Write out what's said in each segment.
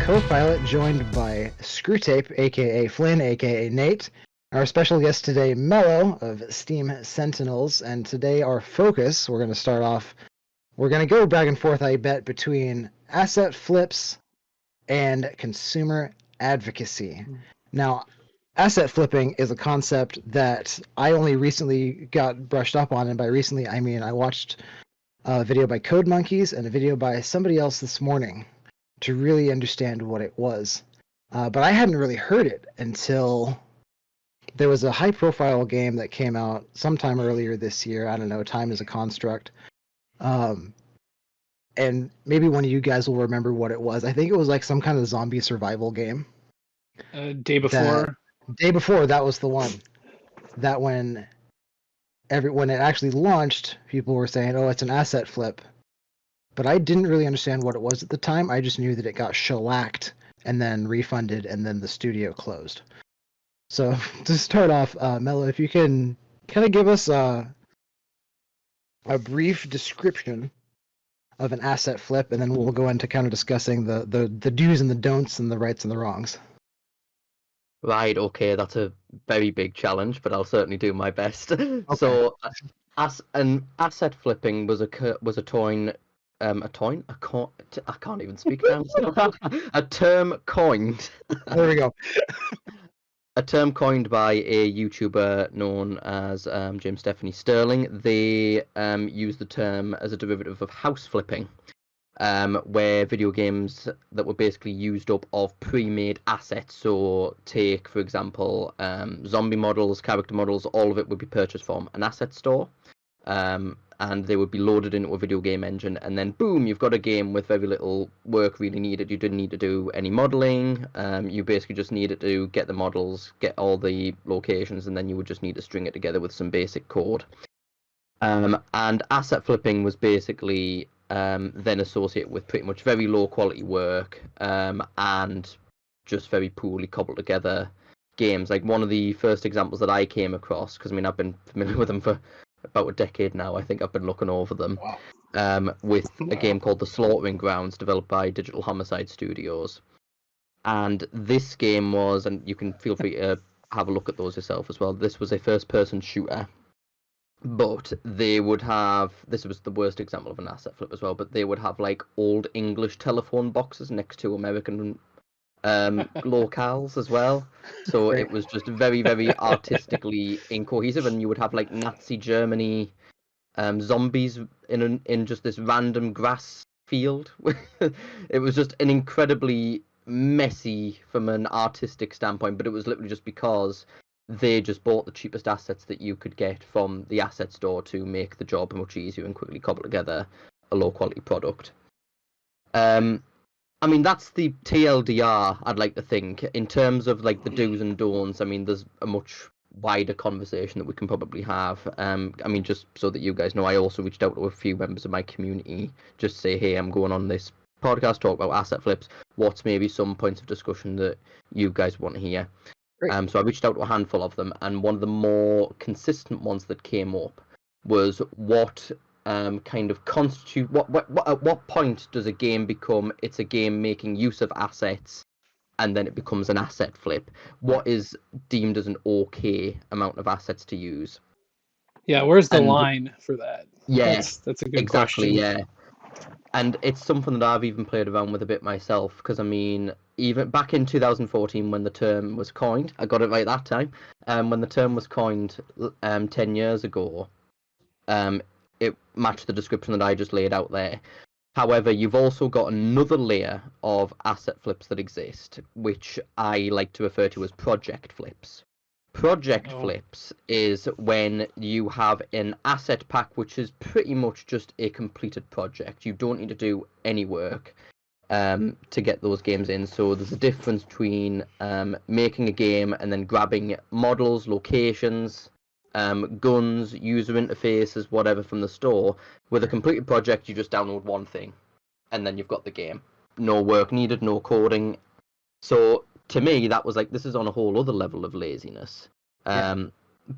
Co-Pilot, joined by Screwtape, aka Flynn, aka Nate. Our special guest today, Mellow of Steam Sentinels, and today our focus, we're going to start off, we're going to go back and forth, I bet, between asset flips and consumer advocacy. Now, asset flipping is a concept that I only recently got brushed up on, and by recently I mean I watched a video by Code Monkeys and a video by somebody else this morning to really understand what it was. But I hadn't really heard it until there was a high-profile game that came out sometime earlier this year. I don't know, time is a construct. And maybe one of you guys will remember what it was. I think it was like some kind of zombie survival game. Day before. Day before, that was the one. That when it actually launched, people were saying, "Oh, it's an asset flip." But I didn't really understand what it was at the time. I just knew that it got shellacked and then refunded, and then the studio closed. So to start off, Mello, if you can kind of give us a brief description of an asset flip, and then we'll go into kind of discussing the do's and the don'ts and the rights and the wrongs. Right, okay, that's a very big challenge, but I'll certainly do my best. Okay. So, an asset flipping was a toin, I can't even speak now. A term coined. There we go. A term coined by a YouTuber known as James Stephanie Sterling. They use the term as a derivative of house flipping. Where video games that were basically used up of pre-made assets. So take, for example, zombie models, character models, all of it would be purchased from an asset store. And they would be loaded into a video game engine, and then boom, you've got a game with very little work really needed. You didn't need to do any modeling. You basically just needed to get the models, get all the locations, and then you would just need to string it together with some basic code. And asset flipping was basically then associated with pretty much very low quality work and just very poorly cobbled together games. Like one of the first examples that I came across, because I mean I've been familiar with them for about a decade now. I think I've been looking over them with a game called The Slaughtering Grounds, developed by Digital Homicide Studios. And this game was, and you can feel free to have a look at those yourself as well, this was a first-person shooter. But they would have, this was the worst example of an asset flip as well, but they would have like old English telephone boxes next to American locales as well. So it was just very, very artistically incohesive, and you would have like Nazi Germany zombies in just this random grass field. It was just an incredibly messy from an artistic standpoint, but it was literally just because they just bought the cheapest assets that you could get from the asset store to make the job much easier and quickly cobble together a low quality product. I mean, that's the TLDR, I'd like to think. In terms of like the do's and don'ts, I mean, there's a much wider conversation that we can probably have. I mean, just so that you guys know, I also reached out to a few members of my community just to say, hey, I'm going on this podcast, talk about asset flips. What's maybe some points of discussion that you guys want to hear? So I reached out to a handful of them, and one of the more consistent ones that came up was what kind of constitute at what point does a game become it's a game making use of assets, and then it becomes an asset flip? What is deemed as an okay amount of assets to use? Yeah, where's the line for that? Yeah, that's a good exactly, question. yeah. And it's something that I've even played around with a bit myself, because I mean, even back in 2014 when the term was coined, I got it right that time, when the term was coined 10 years ago, it matched the description that I just laid out there. However, you've also got another layer of asset flips that exist, which I like to refer to as project flips. Project flips is when you have an asset pack which is pretty much just a completed project. You don't need to do any work to get those games in. So there's a difference between making a game and then grabbing models, locations, guns, user interfaces, whatever from the store. With a completed project, you just download one thing and then you've got the game. No work needed, no coding. So to me, that was like, this is on a whole other level of laziness.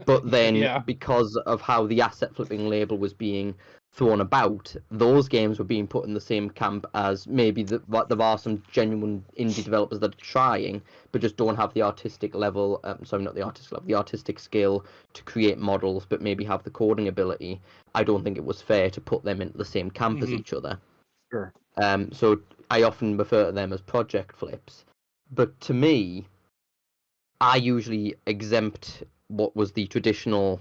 But then, Yeah. because of how the asset flipping label was being thrown about, those games were being put in the same camp as maybe there are some genuine indie developers that are trying, but just don't have the artistic level. Sorry, not the artistic level, the artistic skill to create models, but maybe have the coding ability. I don't think it was fair to put them into the same camp as each other. Sure. So I often refer to them as project flips. But to me, I usually exempt what was the traditional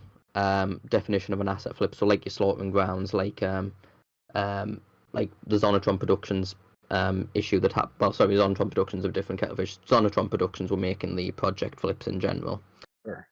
definition of an asset flip. So like your slaughtering grounds, like the Zonatron Productions issue that happened. Well, sorry, Zonatron Productions of different kettle fish. Zonatron Productions were making the project flips in general. Sure.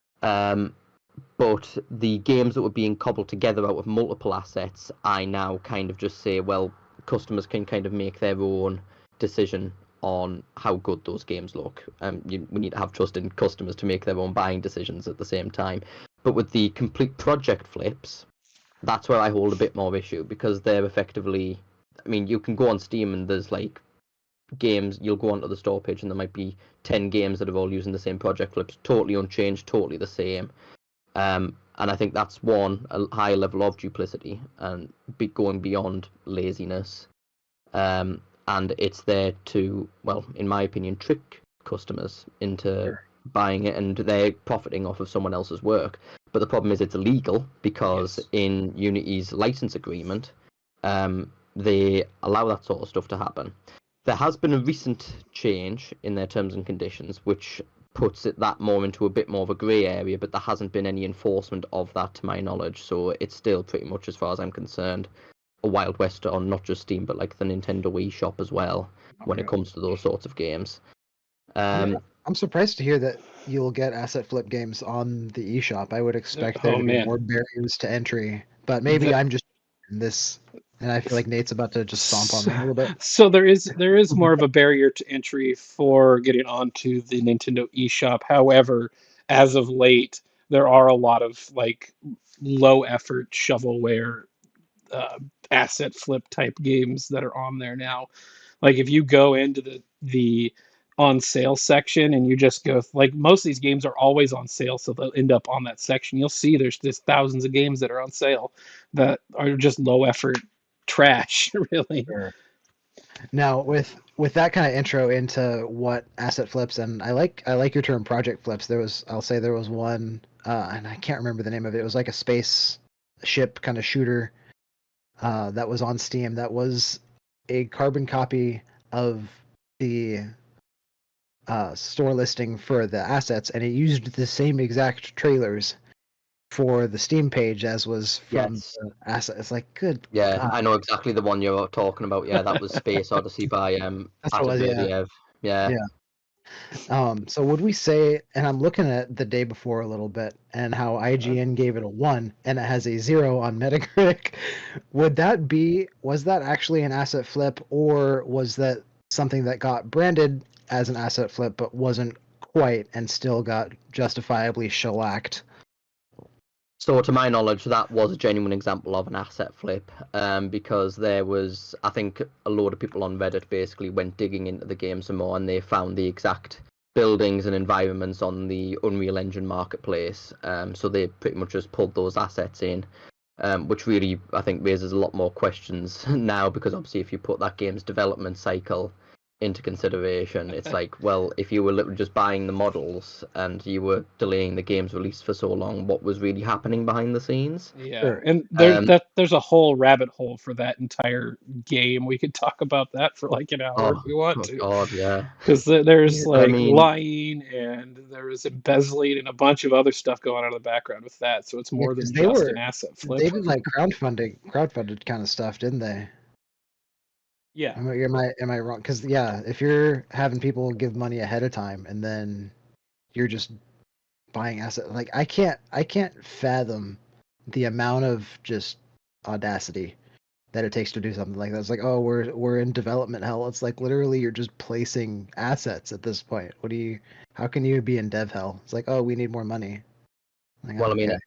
But the games that were being cobbled together out of multiple assets, I now kind of just say, well, customers can kind of make their own decision on how good those games look. We need to have trust in customers to make their own buying decisions at the same time. But with the complete project flips, that's where I hold a bit more issue, because they're effectively, I mean, you can go on Steam and there's like games, you'll go onto the store page and there might be 10 games that are all using the same project flips, totally unchanged, totally the same. And I think that's a high level of duplicity and going beyond laziness. And it's there to, well, in my opinion, trick customers into buying it, and they're profiting off of someone else's work. But the problem is it's illegal, because in Unity's license agreement, they allow that sort of stuff to happen. There has been a recent change in their terms and conditions, which puts that more into a bit more of a grey area, but there hasn't been any enforcement of that to my knowledge. So it's still pretty much, as far as I'm concerned, a Wild West on not just Steam, but like the Nintendo Wii shop as well, when it comes to those sorts of games. I'm surprised to hear that you'll get asset flip games on the eShop. I would expect there to be more barriers to entry, but maybe I'm just in this, and I feel like Nate's about to just stomp on me a little bit. So there is more of a barrier to entry for getting onto the Nintendo eShop. However, as of late, there are a lot of like low effort shovelware asset flip type games that are on there now. Like if you go into the on sale section and you just go, like, most of these games are always on sale, so they'll end up on that section. You'll see there's just thousands of games that are on sale that are just low effort trash, really. Sure. Now, with that kind of intro into what asset flips, and I like your term project flips. I'll say there was one, and I can't remember the name of it. It was like a space ship kind of shooter that was on Steam. That was a carbon copy of the store listing for the assets, and it used the same exact trailers for the Steam page as was from the asset. It's like, good. Yeah, God. I know exactly the one you're talking about. Yeah, that was Space Odyssey by That's what it was. Yeah. Yeah. So would we say, and I'm looking at the day before a little bit, and how IGN gave it a 1 and it has a 0 on Metacritic. Was that actually an asset flip, or was that something that got branded as an asset flip but wasn't quite, and still got justifiably shellacked? So to my knowledge, that was a genuine example of an asset flip, because there was, I think, a load of people on Reddit basically went digging into the game some more, and they found the exact buildings and environments on the Unreal Engine marketplace. So they pretty much just pulled those assets in, which really, I think, raises a lot more questions now, because obviously if you put that game's development cycle into consideration, it's like, well, if you were literally just buying the models and you were delaying the game's release for so long, what was really happening behind the scenes? Yeah, Sure. and there's a whole rabbit hole for that entire game. We could talk about that for like an hour if we want to, God, yeah. because there's Yeah. like I mean, lying and there is embezzling and a bunch of other stuff going on in the background with that. So it's more than Because just an asset flip. they did like crowdfunded kind of stuff, didn't they? Yeah. Am I wrong? Because yeah, if you're having people give money ahead of time and then you're just buying asset, like I can't fathom the amount of just audacity that it takes to do something like that. It's like, oh, we're in development hell. It's like literally you're just placing assets at this point. How can you be in dev hell? It's like, oh, we need more money. Like, well, I mean, okay.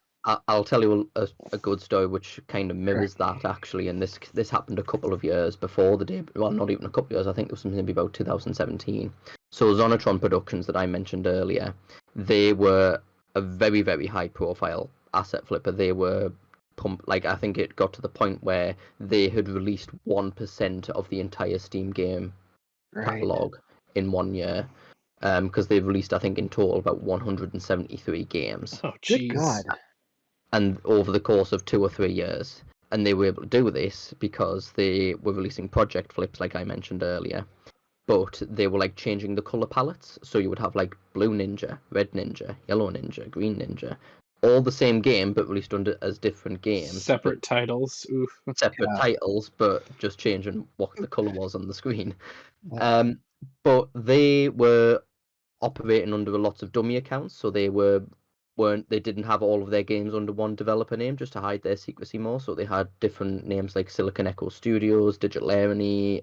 I'll tell you a good story which kind of mirrors that, actually. And this happened a couple of years before the day. Well, not even a couple of years. I think it was maybe about 2017. So Zonatron Productions that I mentioned earlier, they were a very, very high profile asset flipper. They were like, I think it got to the point where they had released 1% of the entire Steam game catalog in 1 year, because they've released, I think, in total about 173 games, Oh, Good God. jeez. and over the course of 2 or 3 years. And they were able to do this because they were releasing project flips, like I mentioned earlier, but they were like changing the color palettes. So you would have like blue ninja, red ninja, yellow ninja, green ninja, all the same game but released under as different games, but Separate titles. Oof. separate Yeah. titles, but just changing what the color was on the screen. Uh, But they were operating under lots of dummy accounts, so they didn't have all of their games under one developer name just to hide their secrecy more. So they had different names like Silicon Echo Studios, Digital Irony,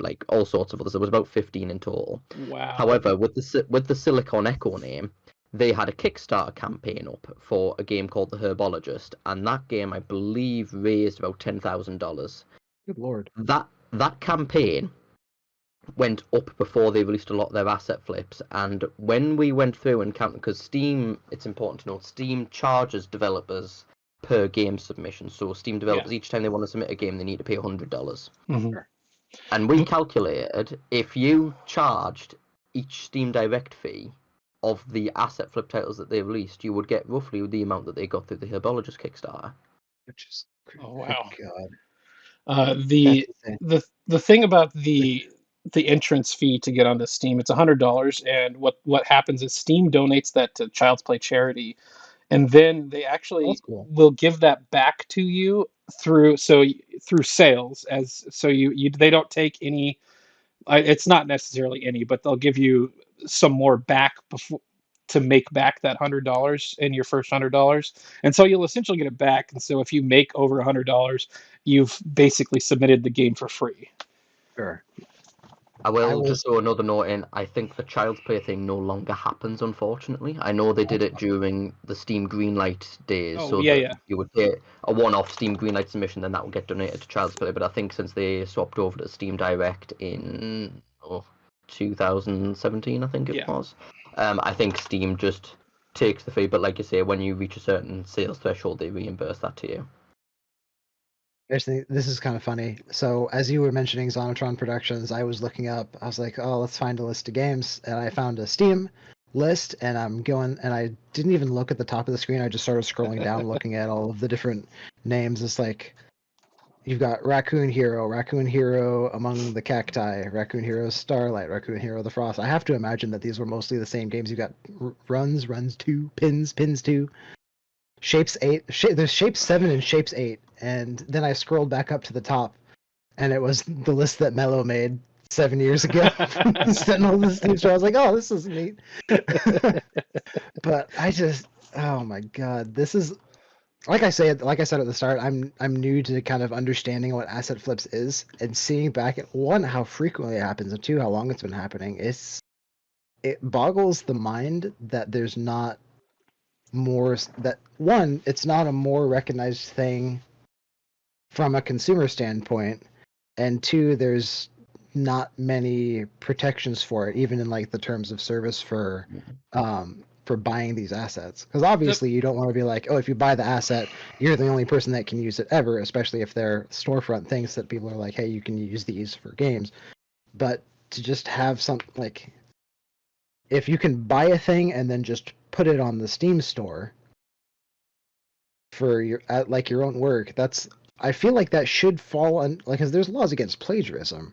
like all sorts of others. There was about 15 in total. Wow. However, with the Silicon Echo name, they had a Kickstarter campaign up for a game called The Herbologist, and that game, I believe, raised about $10,000. Good Lord. That campaign went up before they released a lot of their asset flips, and when we went through and counted, because Steam, it's important to note, Steam charges developers per game submission. So Steam developers, each time they want to submit a game, they need to pay $100. Mhm. And we calculated, if you charged each Steam Direct fee of the asset flip titles that they released, you would get roughly the amount that they got through the Herbologist Kickstarter. Which is Oh, good wow. God. The That's insane. the thing about the entrance fee to get onto Steam, it's $100, and what happens is Steam donates that to Child's Play charity, and then they That's actually cool. will give that back to you through sales, as so you they don't take any. It's not necessarily any, but they'll give you some more back before to make back that $100 in your first $100, and so you'll essentially get it back. And so if you make over $100, you've basically submitted the game for free. Sure. I I will was just throw another note in. I think the Child's Play thing no longer happens, unfortunately. I know they did it during the Steam Greenlight days, Oh so yeah, that yeah. you would get a one-off Steam Greenlight submission, then that would get donated to Child's Play. But I think since they swapped over to Steam Direct in 2017, I think it Yeah. was, I think Steam just takes the fee. But like you say, when you reach a certain sales threshold, they reimburse that to you. Actually, this is kind of funny. So, as you were mentioning Zonatron Productions, I was looking up. I was like, "Oh, let's find a list of games," and I found a Steam list. And I'm going, and I didn't even look at the top of the screen. I just started scrolling down, looking at all of the different names. It's like you've got Raccoon Hero Among the Cacti, Raccoon Hero Starlight, Raccoon Hero The Frost. I have to imagine that these were mostly the same games. You got Runs 2, Pins 2. Shapes 8. There's Shapes 7 and Shapes 8. And then I scrolled back up to the top, and it was the list that Mellow made 7 years ago. Sentinels Steam Store. I was like, oh, this is neat. But oh my God, this is like I said at the start. I'm new to kind of understanding what asset flips is, and seeing back at one how frequently it happens, and two how long it's been happening. It boggles the mind that there's not more that one, it's not a more recognized thing from a consumer standpoint, and two, there's not many protections for it, even in like the terms of service for buying these assets. Because The, obviously you don't want to be like, oh, if you buy the asset, you're the only person that can use it ever, especially if they're storefront things that people are like, hey, you can use these for games. But to just have something like, if you can buy a thing and then just put it on the Steam store for your like your own work, that's, I feel like that should fall on, like, because there's laws against plagiarism,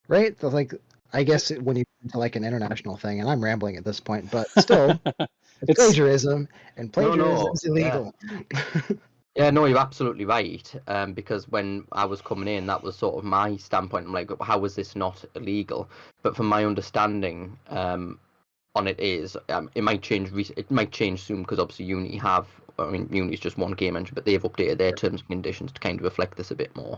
right? Like, I guess when you get into like an international thing, and I'm rambling at this point, but still, it's it's plagiarism, and plagiarism No, is illegal. yeah, no, you're absolutely right. Because when I was coming in, that was sort of my standpoint. I'm like, how is this not illegal? But from my understanding, on it is, it might change. It might change soon because obviously Unity have. I mean, Unity's just one game engine, but they've updated their terms and conditions to kind of reflect this a bit more.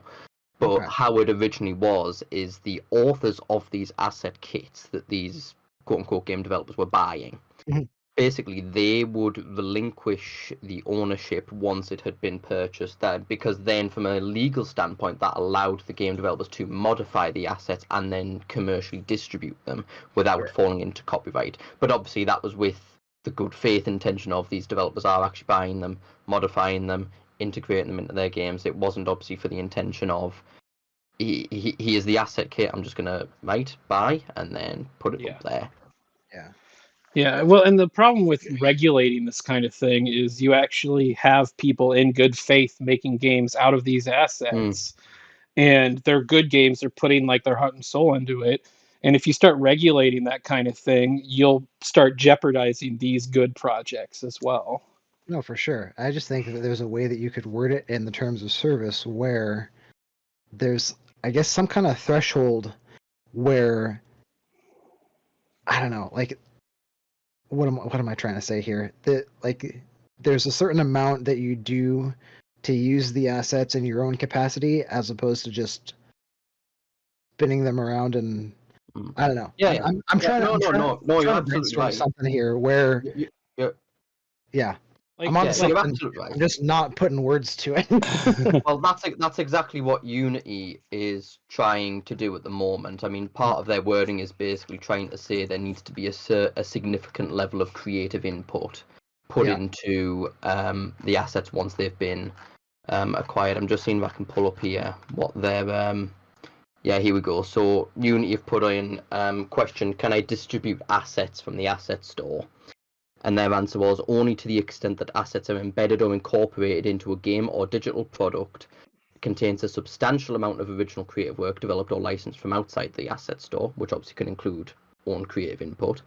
But Okay. how it originally was is the authors of these asset kits that these quote unquote game developers were buying. Mhm. Basically, they would relinquish the ownership once it had been purchased, that because then from a legal standpoint that allowed the game developers to modify the assets and then commercially distribute them without Sure. falling into copyright. But obviously that was with the good faith intention of these developers are actually buying them, modifying them, integrating them into their games. It wasn't obviously for the intention of he is the asset kit. I'm just gonna buy and then put it up there. Yeah. Yeah, well, and the problem with regulating this kind of thing is you actually have people in good faith making games out of these assets, and they're good games. They're putting like their heart and soul into it. And if you start regulating that kind of thing, you'll start jeopardizing these good projects as well. No, for sure. I just think that there's a way that you could word it in the terms of service where there's, I guess, some kind of threshold where, I don't know, like, what am I trying to say here? That, like, there's a certain amount that you do to use the assets in your own capacity as opposed to just spinning them around and I don't know. Yeah, I'm yeah. trying to No. You're trying to absolutely brainstorm right. something here where You're, yeah. Like, I'm on yeah, something. you're absolutely right. I'm just not putting words to it. Well, that's exactly what Unity is trying to do at the moment. I mean, part of their wording is basically trying to say there needs to be a significant level of creative input put Yeah. into the assets once they've been acquired. I'm just seeing if I can pull up here what their yeah, here we go. So Unity have put in question: can I distribute assets from the asset store? And their answer was only to the extent that assets are embedded or incorporated into a game or digital product, contains a substantial amount of original creative work developed or licensed from outside the asset store, which obviously can include own creative input,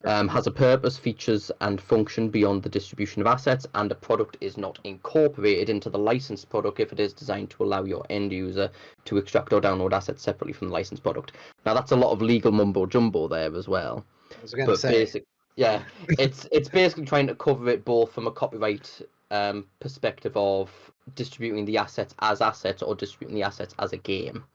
has a purpose, features, and function beyond the distribution of assets, and a product is not incorporated into the licensed product if it is designed to allow your end user to extract or download assets separately from the licensed product. Now, that's a lot of legal mumbo jumbo there as well. I was gonna say. Yeah, it's basically trying to cover it both from a copyright perspective of distributing the assets as assets or distributing the assets as a game.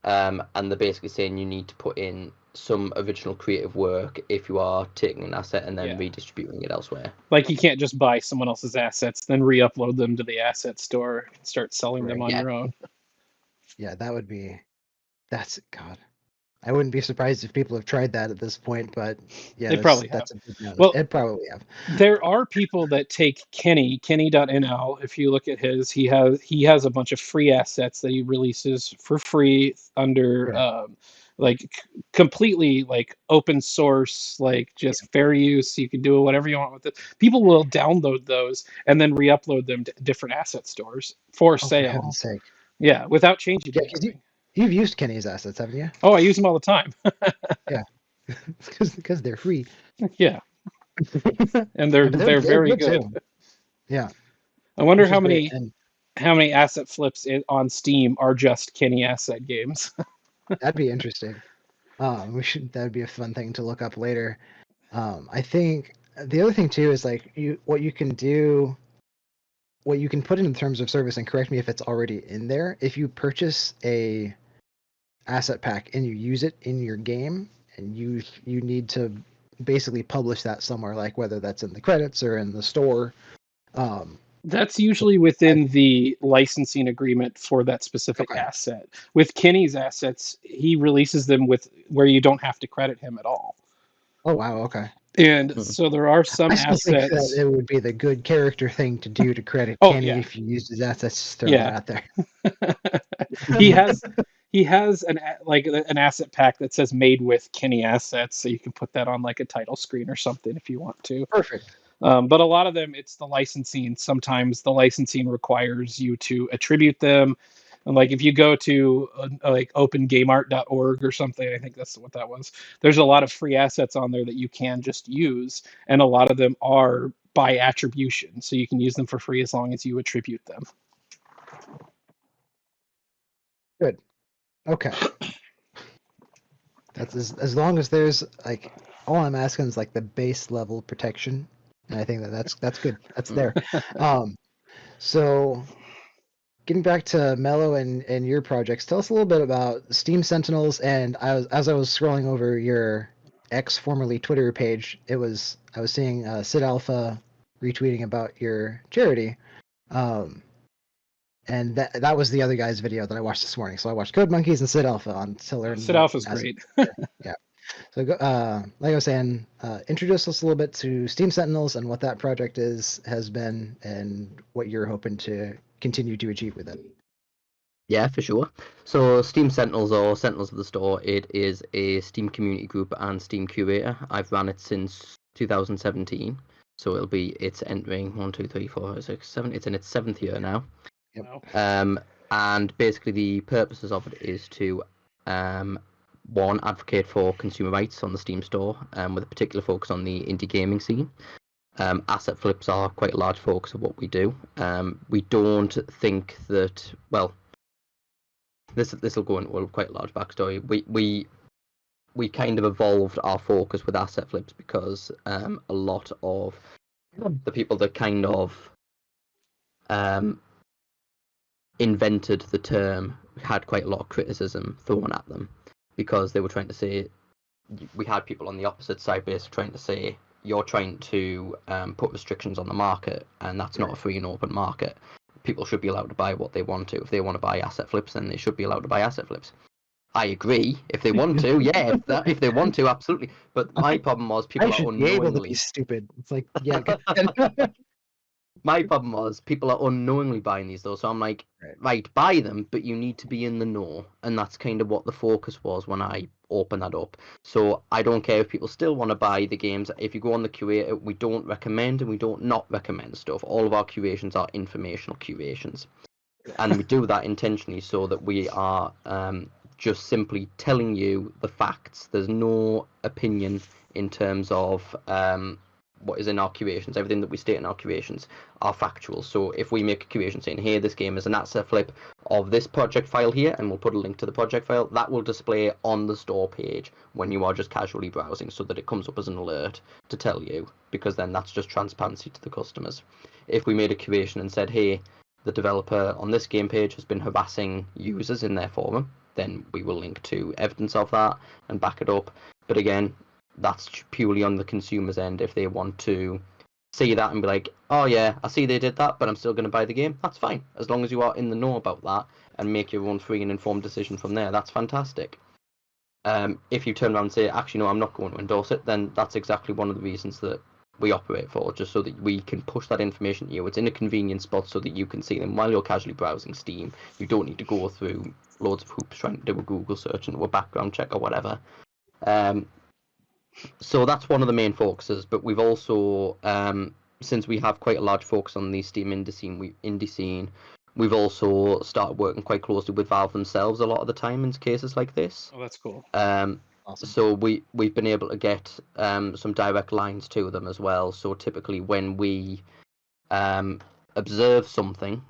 And they're basically saying you need to put in some original creative work if you are taking an asset and then redistributing it elsewhere. Like, you can't just buy someone else's assets, then re-upload them to the asset store and start selling them on your own. Yeah, that's God. I wouldn't be surprised if people have tried that at this point, but yeah, They probably have. that's a big no. Well, it probably have. There are people that take Kenny.nl. If you look at his, he has a bunch of free assets that he releases for free under completely like open source, like just fair use. You can do whatever you want with it. People will download those and then re-upload them to different asset stores for sale. For heaven's sake. Yeah, without changing anything. You've used Kenny's assets, haven't you? Oh, I use them all the time. Yeah, because they're free. Yeah, and they're very good. Too. Yeah. I wonder how many asset flips on Steam are just Kenny asset games. That'd be interesting. That'd be a fun thing to look up later. I think the other thing too is like what you can put in terms of service, and correct me if it's already in there. If you purchase a asset pack and you use it in your game, and you need to basically publish that somewhere, like whether that's in the credits or in the store. That's usually within the licensing agreement for that specific asset. With Kenny's assets, he releases them where you don't have to credit him at all. Oh wow, okay. And so there are some assets. Think that it would be the good character thing to do to credit Kenny if you used his assets. Throw that out there. He has an asset pack that says "Made with Kenny assets," so you can put that on like a title screen or something if you want to. Perfect. But a lot of them, it's the licensing. Sometimes the licensing requires you to attribute them. And like if you go to like opengameart.org or something, I think that's what that was. There's a lot of free assets on there that you can just use, and a lot of them are by attribution, so you can use them for free as long as you attribute them. Good. Okay. That's as long as there's like all I'm asking is like the base level protection, and I think that's good. That's there. So getting back to Mellow and your projects, tell us a little bit about Steam Sentinels. And as I was scrolling over your formerly Twitter page, I was seeing Sid Alpha retweeting about your charity. And that was the other guy's video that I watched this morning. So I watched Code Monkeys and Sid Alpha to learn. Sid Alpha's great. Yeah. So, like I was saying, introduce us a little bit to Steam Sentinels and what that project has been, and what you're hoping to continue to achieve with it. Yeah, for sure. So Steam Sentinels, or Sentinels of the Store, it is a Steam community group and Steam curator. I've ran it since 2017, so it's entering 1, 2, 3, 4, 5, 6, 7. It's in its 7th year now. Yep. Wow. And basically the purposes of it is to one, advocate for consumer rights on the Steam store, with a particular focus on the indie gaming scene. Asset flips are quite a large focus of what we do. We don't think that, well, this will go into quite a large backstory. We kind of evolved our focus with asset flips because a lot of the people that kind of invented the term had quite a lot of criticism thrown at them, because they were trying to say, we had people on the opposite side basically trying to say, you're trying to put restrictions on the market, and that's not a free and open market. People should be allowed to buy what they want to. If they want to buy asset flips, then they should be allowed to buy asset flips. I agree. If they want to, yeah. If they want to, absolutely. But my problem was people I are should be able to unknowingly. be stupid. It's like, yeah. My problem was people are unknowingly buying these though, so I'm like, right, buy them, but you need to be in the know, and that's kind of what the focus was when I opened that up. So I don't care if people still want to buy the games. If you go on the curator, we don't recommend and we don't not recommend stuff. All of our curations are informational curations, and we do that intentionally so that we are just simply telling you the facts. There's no opinion in terms of what is in our curations. Everything that we state in our curations are factual. So if we make a curation saying, hey, this game is an asset flip of this project file here, and we'll put a link to the project file, that will display on the store page when you are just casually browsing, so that it comes up as an alert to tell you, because then that's just transparency to the customers. If we made a curation and said, hey, the developer on this game page has been harassing users in their forum, then we will link to evidence of that and back it up. But again, that's purely on the consumer's end. If they want to see that and be like, oh yeah, I see they did that, but I'm still going to buy the game, that's fine. As long as you are in the know about that and make your own free and informed decision from there, that's fantastic. If you turn around and say, actually, no, I'm not going to endorse it, then that's exactly one of the reasons that we operate for, just so that we can push that information to you. It's in a convenient spot so that you can see them while you're casually browsing Steam. You don't need to go through loads of hoops trying to do a Google search and do a background check or whatever. So that's one of the main focuses, but we've also, since we have quite a large focus on the Steam indie scene, we've also started working quite closely with Valve themselves a lot of the time in cases like this. Oh, that's cool. Awesome. So we've been able to get some direct lines to them as well. So typically when we observe something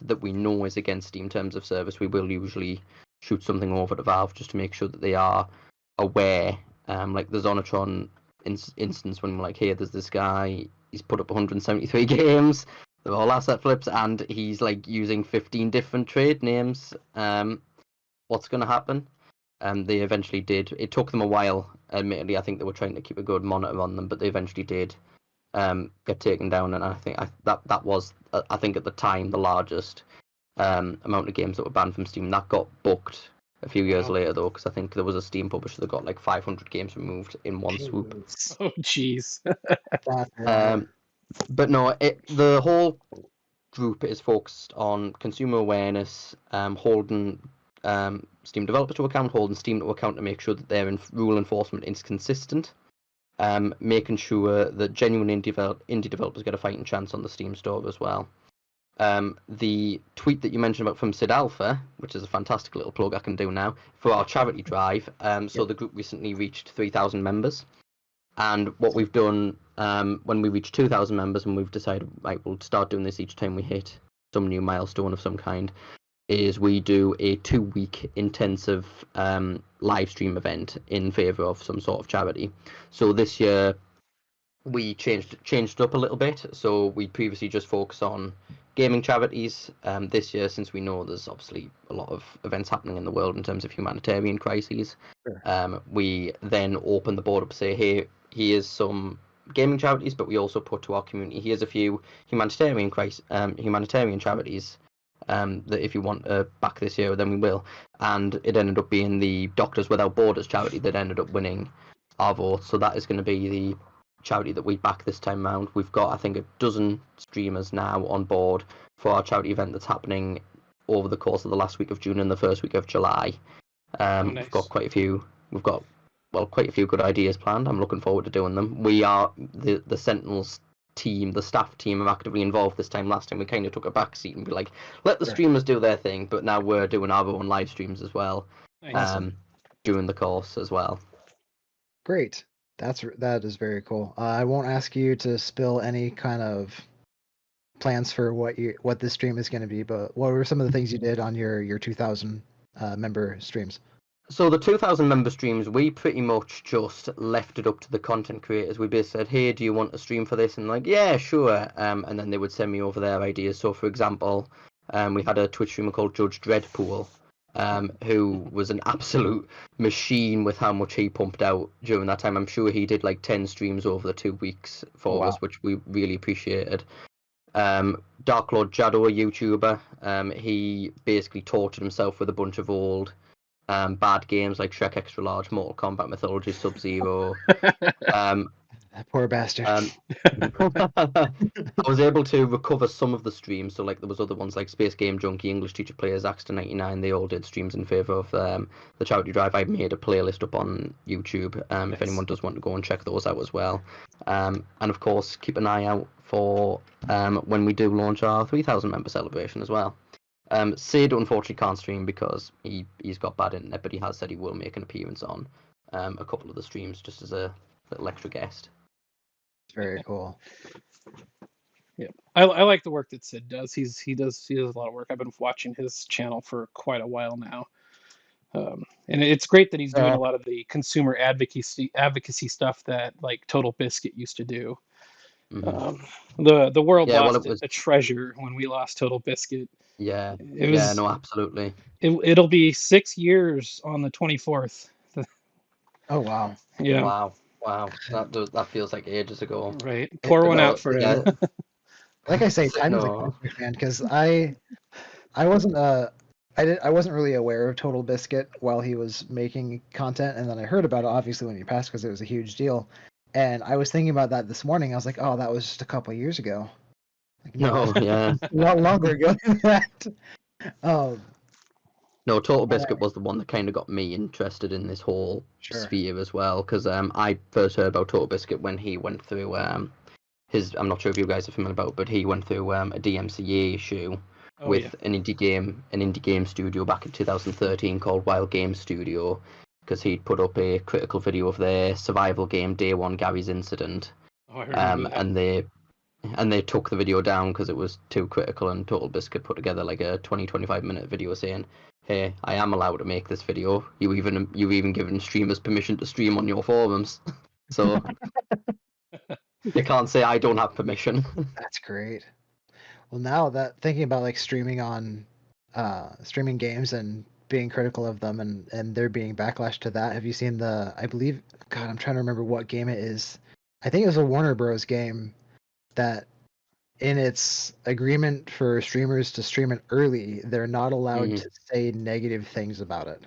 that we know is against Steam terms of service, we will usually shoot something over to Valve just to make sure that they are aware. Like the Zonatron instance, when we're like, hey, there's this guy, he's put up 173 games, they're all asset flips, and he's like using 15 different trade names. What's going to happen? They eventually did. It took them a while, admittedly. I think they were trying to keep a good monitor on them, but they eventually did get taken down. And I think that was, I think at the time, the largest amount of games that were banned from Steam. That got booked a few years later, though, because I think there was a Steam publisher that got like 500 games removed in one swoop. Oh, jeez. But no, the whole group is focused on consumer awareness, holding Steam developers to account, holding Steam to account to make sure that their rule enforcement is consistent, making sure that genuine indie developers get a fighting chance on the Steam store as well. The tweet that you mentioned about from Sid Alpha, which is a fantastic little plug I can do now, for our charity drive. So the group recently reached 3,000 members. And what we've done when we reach 2,000 members, and we've decided, right, we'll start doing this each time we hit some new milestone of some kind, is we do a 2-week intensive live stream event in favour of some sort of charity. So this year we changed it up a little bit. So we previously just focused on gaming charities. This year, since we know there's obviously a lot of events happening in the world in terms of humanitarian crises, we then open the board up, say, hey, here's some gaming charities, but we also put to our community, here's a few humanitarian charities that if you want back this year, then we will. And it ended up being the Doctors Without Borders charity that ended up winning our vote. So that is going to be the charity that we back this time round. We've got, I think, a dozen streamers now on board for our charity event that's happening over the course of the last week of June and the first week of July. Nice. We've got quite a few. We've got quite a few good ideas planned. I'm looking forward to doing them. We are the Sentinels team, the staff team, are actively involved this time. Last time we kind of took a back seat and be like, let the streamers do their thing, but now we're doing our own live streams as well. Nice. During the course as well. Great. That is very cool. I won't ask you to spill any kind of plans for what this stream is going to be, but what were some of the things you did on your 2,000 member streams? So the 2,000 member streams, we pretty much just left it up to the content creators. We basically said, hey, do you want a stream for this? And like, yeah, sure. And then they would send me over their ideas. So for example, we had a Twitch streamer called Judge Dreadpool, who was an absolute machine with how much he pumped out during that time. I'm sure he did like 10 streams over the 2 weeks for us, which we really appreciated. Dark Lord Jado, a YouTuber, he basically tortured himself with a bunch of old bad games like Shrek Extra Large, Mortal Kombat, Mythology, Sub-Zero. That poor bastard. I was able to recover some of the streams, so like there was other ones like Space Game Junkie, English Teacher Players, Axter99, they all did streams in favour of the charity drive. I made a playlist up on YouTube, if anyone does want to go and check those out as well. And of course, keep an eye out for when we do launch our 3,000 member celebration as well. Sid unfortunately can't stream because he's got bad internet, but he has said he will make an appearance on a couple of the streams just as a little extra guest. Very cool. Yeah, I like the work that Sid does. He does a lot of work. I've been watching his channel for quite a while now, and it's great that he's doing a lot of the consumer advocacy stuff that like Total Biscuit used to do. Mm-hmm. The world lost was a treasure when we lost Total Biscuit. Yeah, It was, yeah, no, absolutely. It'll be 6 years on the 24th. Oh wow. Yeah. Wow. That feels like ages ago. Right. Pour one out for yeah. him. Like I say, time is a concept, man, because I wasn't I wasn't really aware of Total Biscuit while he was making content, and then I heard about it obviously when he passed because it was a huge deal. And I was thinking about that this morning. I was like, oh, that was just a couple of years ago. Like, No, yeah. A lot longer ago than that. No, Total Biscuit was the one that kind of got me interested in this whole sphere as well, because I first heard about Total Biscuit when he went through his. I'm not sure if you guys are familiar about, but he went through a DMCA issue with an indie game studio back in 2013 called Wild Game Studio, because he'd put up a critical video of their survival game Day One Gary's Incident, and they took the video down because it was too critical, and Total Biscuit put together like a 20-25 minute video saying, hey, I am allowed to make this video. You've even given streamers permission to stream on your forums. So you can't say I don't have permission. That's great. Well, now that thinking about like streaming games and being critical of them and there being backlash to that, have you seen I believe, God, I'm trying to remember what game it is. I think it was a Warner Bros. Game that in its agreement for streamers to stream it early, they're not allowed to say negative things about it.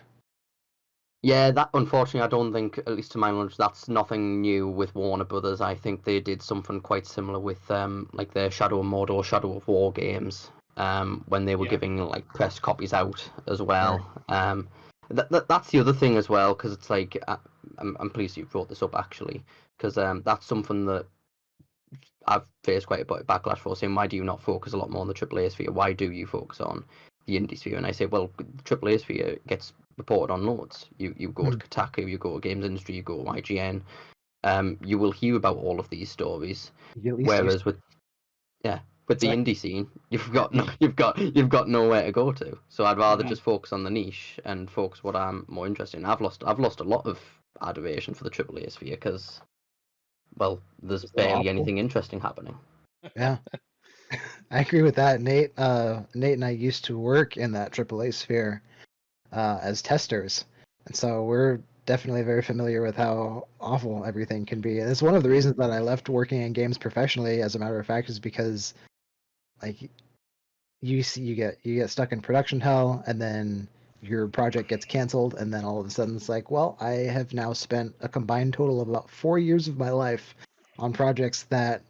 Yeah, that unfortunately, I don't think, at least to my knowledge, that's nothing new with Warner Brothers. I think they did something quite similar with like their Shadow of Mordor, Shadow of War games, when they were giving like press copies out as well. Sure. That's the other thing as well, because it's like I'm pleased you brought this up actually, because that's something that I've faced quite a bit of backlash for, saying, why do you not focus a lot more on the AAA sphere? Why do you focus on the indie sphere? And I say, well, the AAA sphere gets reported on loads. You go to Kotaku, you go to Games Industry, you go to IGN. You will hear about all of these stories. Whereas with the indie scene, you've got nowhere to go to. So I'd rather just focus on the niche and focus what I'm more interested in. I've lost a lot of adoration for the AAA sphere because, well, there's barely anything interesting happening. Yeah, I agree with that. Nate and I used to work in that AAA sphere as testers, and so we're definitely very familiar with how awful everything can be. And it's one of the reasons that I left working in games professionally, as a matter of fact, is because like you get stuck in production hell, and then your project gets canceled, and then all of a sudden it's like, well, I have now spent a combined total of about 4 years of my life on projects that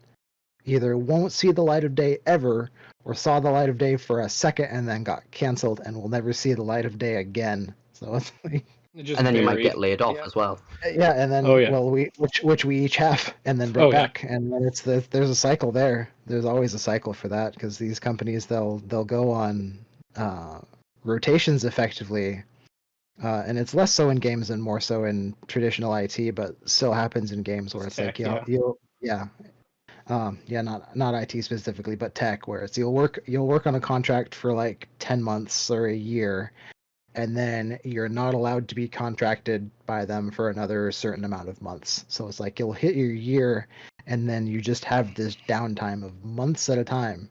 either won't see the light of day ever, or saw the light of day for a second and then got canceled and will never see the light of day again. So it's like, Just And then you might buried. get laid off Yeah. as well. yeah, and then Oh, yeah. well, which we each have, and then brought Oh, yeah. back, and then there's a cycle there. There's always a cycle for that because these companies they'll go on rotations effectively, and it's less so in games and more so in traditional IT, but still happens in games where It's it's like tech, yeah. not IT specifically, but tech, where it's you'll work on a contract for like 10 months or a year, and then you're not allowed to be contracted by them for another certain amount of months. So it's like you'll hit your year, and then you just have this downtime of months at a time.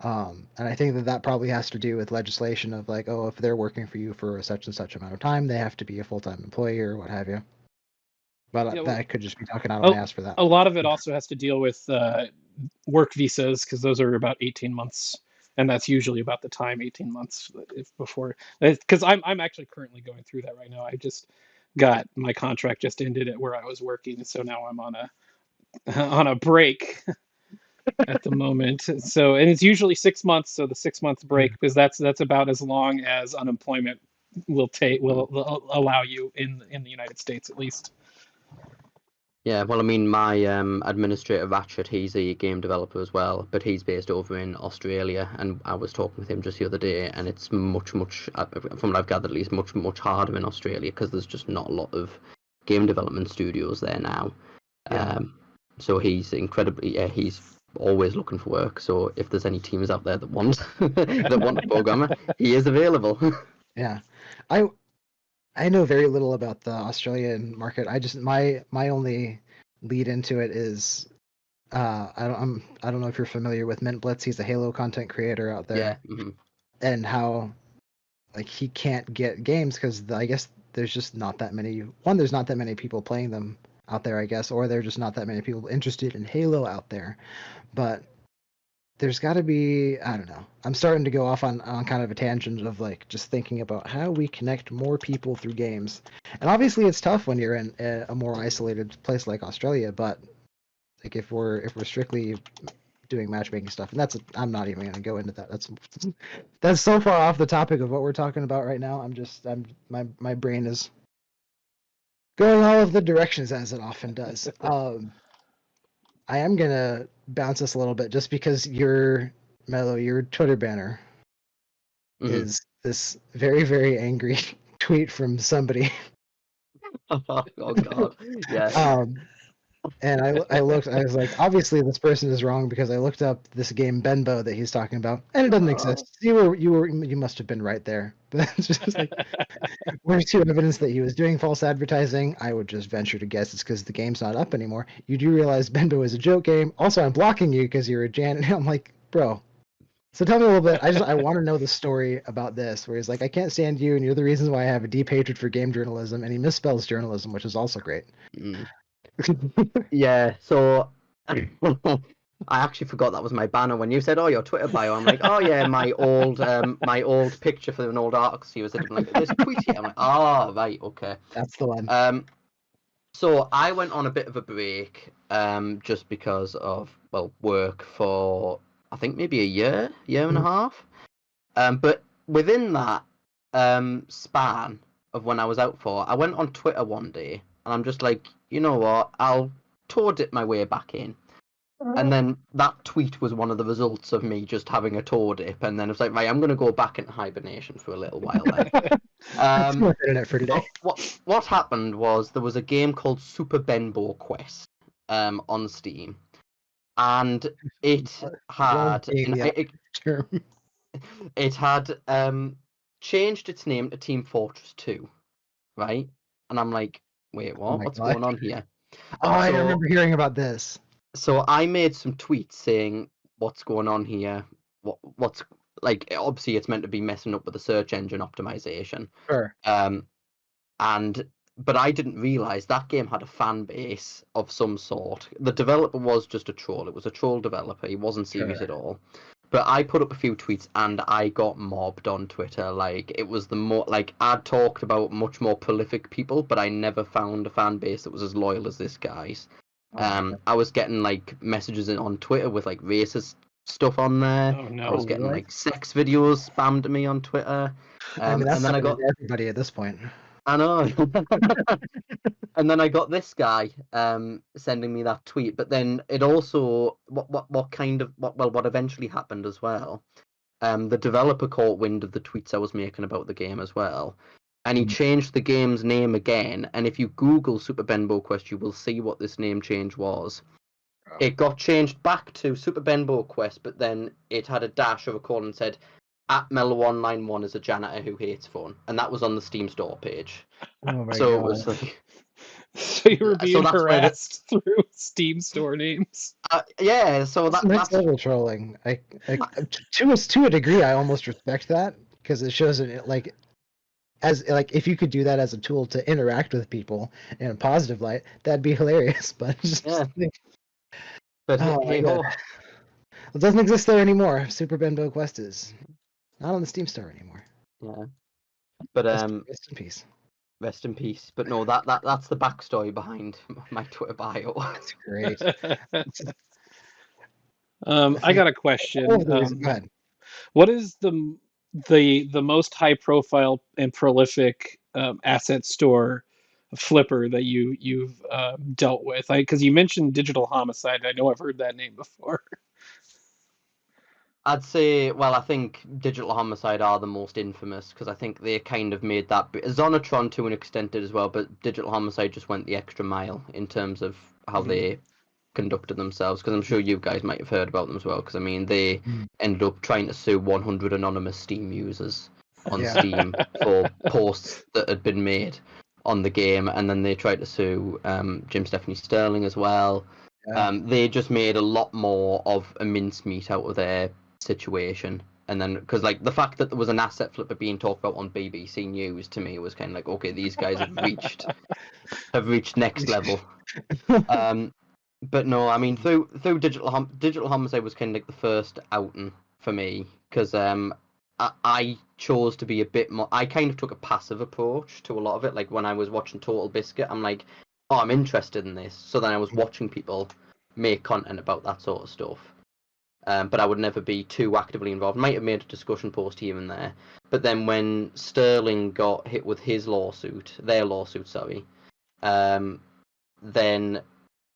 And I think that probably has to do with legislation of like, oh, if they're working for you for such and such amount of time, they have to be a full-time employee or what have you. But Yeah, that could just be talking out of my ass for that. a lot of it also has to deal with work visas, because those are about 18 months, and that's usually about the time, 18 months if before. Because I'm actually currently going through that right now. I just got my contract just ended at where I was working, so now I'm on a on a break at the moment. So, and it's usually 6 months. So the 6 month break, because that's about as long as unemployment will allow you in the United States, at least. Yeah, well, I mean, my administrator Ratchet, he's a game developer as well, but he's based over in Australia, and I was talking with him just the other day, and it's much, from what I've gathered at least, much harder in Australia because there's just not a lot of game development studios there now. Yeah. So he's he's always looking for work. So if there's any teams out there that want that want a programmer, he is available. Yeah. I know very little about the Australian market. I just my only lead into it is I don't know if you're familiar with Mint Blitz. He's a Halo content creator out Yeah. there, and how like he can't get games because I guess there's just not that many. One, there's not that many people playing them out there, I guess, or there's just not that many people interested in Halo out there. But there's got to be, I don't know. I'm starting to go off on kind of a tangent of like just thinking about how we connect more people through games. And obviously it's tough when you're in a more isolated place like Australia, but like if we're strictly doing matchmaking stuff, and I'm not even going to go into that. That's so far off the topic of what we're talking about right now. My brain is going all of the directions as it often does. I am gonna bounce this a little bit just because your Twitter banner is this very, very angry tweet from somebody. Oh God, yes. And I looked, I was like, obviously this person is wrong because I looked up this game Benbow that he's talking about, and it doesn't exist. You must have been right there. But it's just like, where's your evidence that he was doing false advertising? I would just venture to guess it's because the game's not up anymore. You do realize Benbow is a joke game. Also, I'm blocking you because you're a Jan. And I'm like, bro. So tell me a little bit. I want to know the story about this, where he's like, I can't stand you, and you're the reasons why I have a deep hatred for game journalism, and he misspells journalism, which is also great. Yeah, so I actually forgot that was my banner when you said, "Oh, your Twitter bio." I'm like, "Oh yeah, my old picture for an old article you was like there's a tweet here." I'm like, "Oh, right, okay." That's the one. So I went on a bit of a break, just because of work for I think maybe a year and a half. But within that span of when I was out for, I went on Twitter one day, and I'm just like, you know what? I'll tour dip my way back in. And then that tweet was one of the results of me just having a tour dip, and then it was like, right, I'm going to go back into hibernation for a little while then. That's enough internet for today. What happened was there was a game called Super Benbow Quest on Steam, and it had it had changed its name to Team Fortress 2, right? And I'm like, wait, what? What's going on here? Oh, I remember hearing about this. So I made some tweets saying what's going on here. What's like? Obviously, it's meant to be messing up with the search engine optimization. Sure. But I didn't realize that game had a fan base of some sort. The developer was just a troll. It was a troll developer. He wasn't serious at all. But I put up a few tweets and I got mobbed on Twitter. Like, it was the more, like, I'd talked about much more prolific people, but I never found a fan base that was as loyal as this guy's. I was getting like messages on Twitter with like racist stuff on there. Oh I was no. getting What? like sex videos spammed to me on Twitter. I mean, that's And then I happening got, to everybody at this point. I know. And then I got this guy sending me that tweet. But then it also what eventually happened as well. The developer caught wind of the tweets I was making about the game as well, and he changed the game's name again. And if you Google Super Benbow Quest, you will see what this name change was. Oh. It got changed back to Super Benbow Quest, but then it had a dash of a colon and said, "At Mellow191 is a janitor who hates fun," and that was on the Steam store page. Oh my So god. it was like, So you were being that's where harassed through Steam store names. yeah. So That's next that's level trolling. To a degree, I almost respect that because it shows it like as like if you could do that as a tool to interact with people in a positive light, that'd be hilarious. But just yeah. like, But oh my hey god, ho. it doesn't exist there anymore. Super Benbow Quest is not on the Steam store anymore. Yeah. But Rest in peace. rest in peace. But no, that's the backstory behind my Twitter bio. That's great. I got a question. Go ahead. What is the most high profile and prolific asset store flipper that you've dealt with? Because you mentioned Digital Homicide. I know I've heard that name before. I'd say, well, I think Digital Homicide are the most infamous because I think they kind of made that. Zonatron to an extent did as well, but Digital Homicide just went the extra mile in terms of how they conducted themselves. Because I'm sure you guys might have heard about them as well. Because I mean, they ended up trying to sue 100 anonymous Steam users on Yeah. Steam for posts that had been made on the game, and then they tried to sue Jim Stephanie Sterling as well. Yeah. They just made a lot more of a mincemeat out of their situation. And then, because like the fact that there was an asset flipper being talked about on BBC News to me was kind of like, okay, these guys have reached next level. But no, I mean through Digital Homicide was kind of like the first outing for me because I chose to be a bit more. I kind of took a passive approach to a lot of it. Like when I was watching Total Biscuit, I'm like, oh, I'm interested in this. So then I was watching people make content about that sort of stuff. But I would never be too actively involved. Might have made a discussion post here and there. But then when Sterling got hit with their lawsuit, then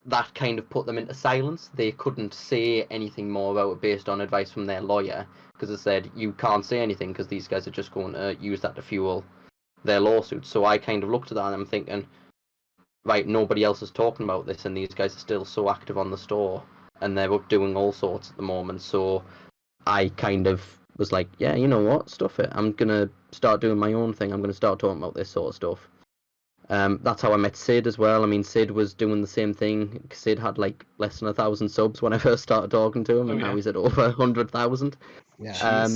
that kind of put them into silence. They couldn't say anything more about it based on advice from their lawyer because it said you can't say anything because these guys are just going to use that to fuel their lawsuit. So I kind of looked at that and I'm thinking, right, nobody else is talking about this and these guys are still so active on the store and they're up doing all sorts at the moment. So I kind of was like, yeah, you know what, stuff it. I'm going to start doing my own thing. I'm going to start talking about this sort of stuff. That's how I met Sid as well. I mean, Sid was doing the same thing. Sid had like less than 1,000 subs when I first started talking to him, and now he's at over 100,000. Yeah.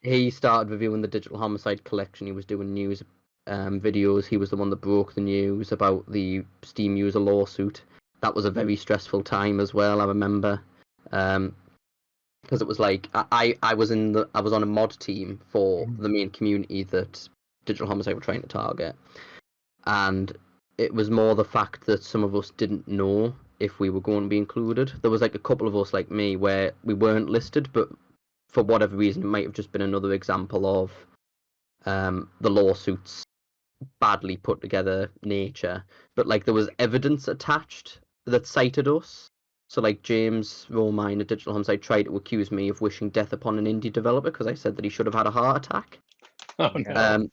He started reviewing the Digital Homicide collection. He was doing news videos. He was the one that broke the news about the Steam user lawsuit. That was a very stressful time as well. I remember, because it was like I was on a mod team for the main community that Digital Homicide were trying to target. And it was more the fact that some of us didn't know if we were going to be included. There was like a couple of us like me where we weren't listed, but for whatever reason, it might have just been another example of the lawsuits badly put together nature. But like there was evidence attached that cited us. So like James Romine at Digital Homicide tried to accuse me of wishing death upon an indie developer because I said that he should have had a heart attack. Oh no.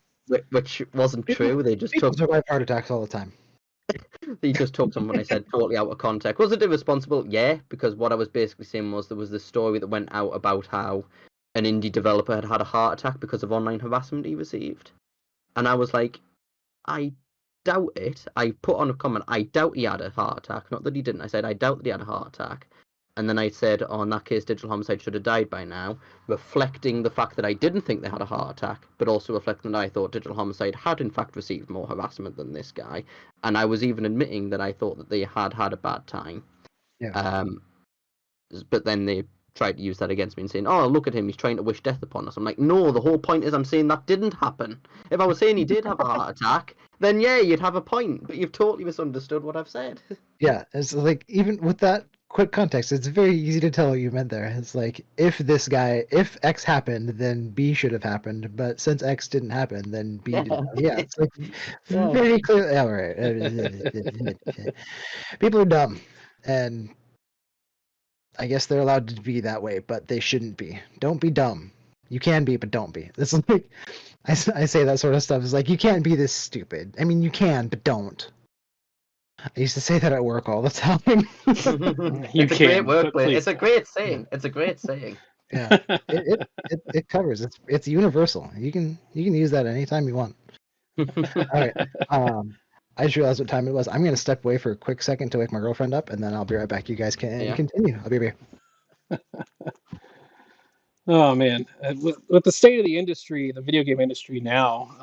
Which wasn't true. They just People took survive heart attacks all the time. He just took someone I said totally out of context. Was it irresponsible? Yeah, because what I was basically saying was there was this story that went out about how an indie developer had a heart attack because of online harassment he received. And I was like, I doubt it. I put on a comment, I doubt he had a heart attack. Not that he didn't. I said, I doubt that he had a heart attack. And then I said, oh, in that case, Digital Homicide should have died by now, reflecting the fact that I didn't think they had a heart attack, but also reflecting that I thought Digital Homicide had in fact received more harassment than this guy. And I was even admitting that I thought that they had had a bad time. Yeah. But then they tried to use that against me and saying, "Oh, look at him, he's trying to wish death upon us." I'm like, no, the whole point is I'm saying that didn't happen. If I was saying he did have a heart attack, then yeah, you'd have a point. But you've totally misunderstood what I've said. Yeah, it's like even with that quick context, it's very easy to tell what you meant there. It's like if X happened, then B should have happened, but since X didn't happen, then B didn't happen. Yeah, it's like Yeah. very clear. Yeah, all right. People are dumb, and I guess they're allowed to be that way, but they shouldn't be. Don't be dumb. You can be, but don't be. It's like I say that sort of stuff. It's like you can't be this stupid. I mean, you can, but don't. I used to say that at work all the time. You It's a great can, but workplace. please It's a don't. great saying. It's a great saying. Yeah, it covers. It's universal. You can use that anytime you want. All right. I just realized what time it was. I'm gonna step away for a quick second to wake my girlfriend up, and then I'll be right back. You guys can Yeah. continue. I'll be right here. Oh man, with the state of the industry, the video game industry now,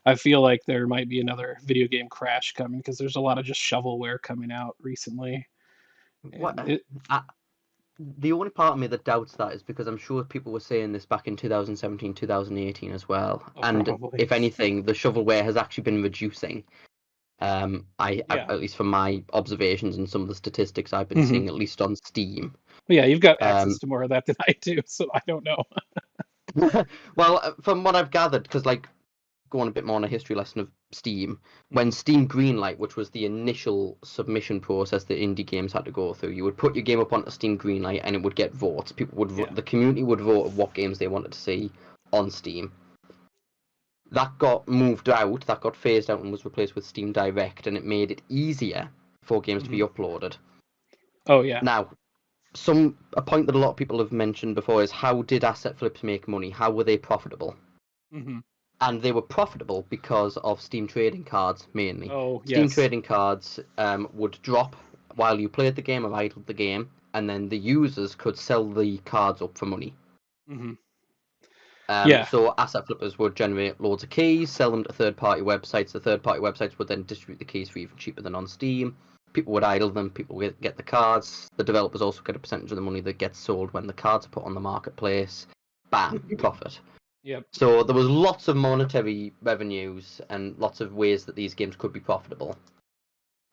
I feel like there might be another video game crash coming because there's a lot of just shovelware coming out recently. What? And The only part of me that doubts that is because I'm sure people were saying this back in 2017, 2018 as well. And probably. if anything, the shovelware has actually been reducing. I Yeah. at least from my observations and some of the statistics I've been seeing, at least on Steam. But yeah, you've got access to more of that than I do, so I don't know. Well, from what I've gathered, because like go on a bit more on a history lesson of Steam. When Steam Greenlight, which was the initial submission process that indie games had to go through, you would put your game up onto Steam Greenlight and it would get votes. People would the community would vote of what games they wanted to see on Steam. That got moved out, that got phased out and was replaced with Steam Direct, and it made it easier for games to be uploaded. Oh yeah. Now, a point that a lot of people have mentioned before is how did asset flips make money? How were they profitable? And they were profitable because of Steam trading cards mainly. Oh, Steam yes. trading cards would drop while you played the game or idled the game, and then the users could sell the cards up for money. Yeah. So asset flippers would generate loads of keys, sell them to third-party websites. The third-party websites would then distribute the keys for even cheaper than on Steam. People would idle them, people would get the cards. The developers also get a percentage of the money that gets sold when the cards are put on the marketplace. Bam, profit. Yep. So there was lots of monetary revenues and lots of ways that these games could be profitable.